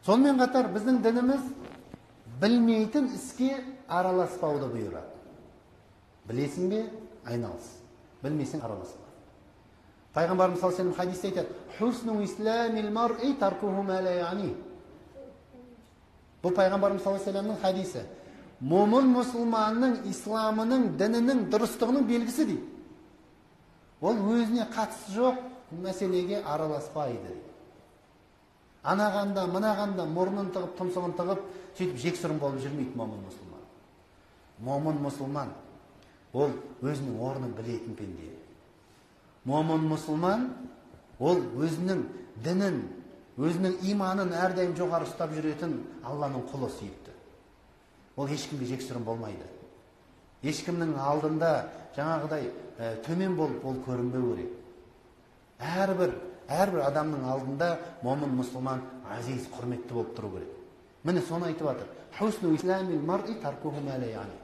Сонымен қатар біздің дініміз білмейтін іске араласпауды бұйырады. Білесің бе, айналыс. Білмесең, араласпа. Пайғамбарымыз саллаллаху алейхи ва саллям хадисте айтады: "Хусну исламил мар'i таркуху ма ла яни". Бұл пайғамбарымыз саллаллаху алейхи ва саллямның хадисі. Момын мұсылманның исламының, дінінің дұрыстығының белгісі дейді. Ол өзіне қатысы жоқ мәселеге араласпайды. Анағанда, мынағанда мұрнын тығып, тұмсығын тығып, сөйтіп жексұрын болып жүрмейді момын мұсылман. Момын мұсылман ол өзінің орнын білетін пенде. Момын мұсылман ол өзінің дінін, өзінің иманын әрдайым жоғары ұстап жүретін Алланың құлы сүйікті. Ол ешкімге жексұрын болмайды. Ешкімнің алдында жаңағыдай төмен болып ол көрінбеу керек. Әрбір адамның алдында момын мұсылман азиз, құрметті болып тұру керек. Міне соны айтып жатыр. Хусну исламил мар'i таркуху ма ла яни.